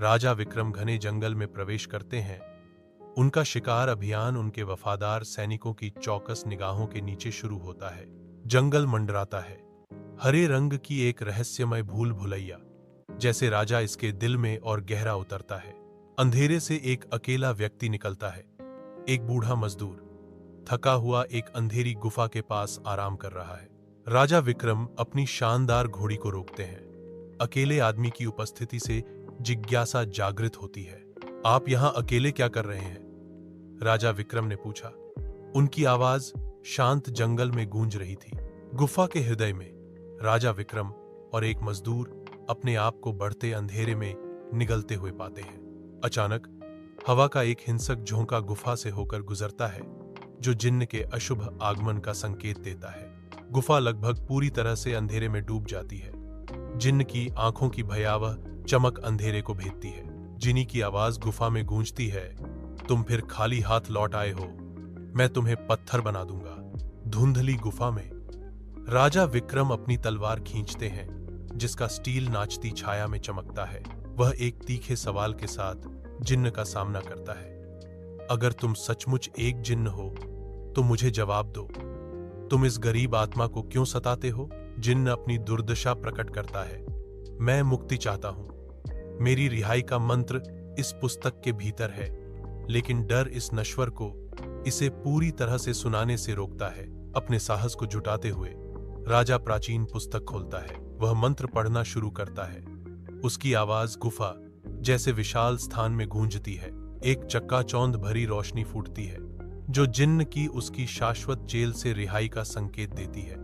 राजा विक्रम घने जंगल में प्रवेश करते हैं। उनका शिकार अभियान उनके वफादार सैनिकों की चौकस निगाहों के नीचे शुरू होता है। जंगल मंडराता है, हरे रंग की एक रहस्यमय भूल भुलैया जैसे राजा इसके दिल में और गहरा उतरता है। अंधेरे से एक अकेला व्यक्ति निकलता है, एक बूढ़ा मजदूर थका हुआ एक अंधेरी गुफा के पास आराम कर रहा है। राजा विक्रम अपनी शानदार घोड़ी को रोकते हैं। अकेले आदमी की उपस्थिति से जिज्ञासा जागृत होती है। आप यहां अकेले क्या कर रहे हैं? राजा विक्रम ने पूछा। उनकी आवाज शांत जंगल में गूंज रही थी। गुफा के हृदय में राजा विक्रम और एक मजदूर अपने आप को बढ़ते अंधेरे में निगलते हुए पाते हैं। अचानक हवा का एक हिंसक झोंका गुफा से होकर गुजरता है, जो जिन्न के अशुभ आगमन का संकेत देता है। गुफा लगभग पूरी तरह से अंधेरे में डूब जाती है। जिन्न की आंखों की भयावह चमक अंधेरे को भेदती है। जिनी की आवाज गुफा में गूंजती है, तुम फिर खाली हाथ लौट आए हो, मैं तुम्हें पत्थर बना दूंगा। धुंधली गुफा में राजा विक्रम अपनी तलवार खींचते हैं, जिसका स्टील नाचती छाया में चमकता है। वह एक तीखे सवाल के साथ जिन्न का सामना करता है। अगर तुम सचमुच एक जिन्न हो तो मुझे जवाब दो, तुम इस गरीब आत्मा को क्यों सताते हो? जिन्न अपनी दुर्दशा प्रकट करता है। मैं मुक्ति चाहता हूं। मेरी रिहाई का मंत्र इस पुस्तक के भीतर है, लेकिन डर इस नश्वर को इसे पूरी तरह से सुनाने से रोकता है। अपने साहस को जुटाते हुए राजा प्राचीन पुस्तक खोलता है। वह मंत्र पढ़ना शुरू करता है। उसकी आवाज गुफा जैसे विशाल स्थान में गूंजती है। एक चक्काचौंध भरी रोशनी फूटती है, जो जिन्न की उसकी शाश्वत जेल से रिहाई का संकेत देती है।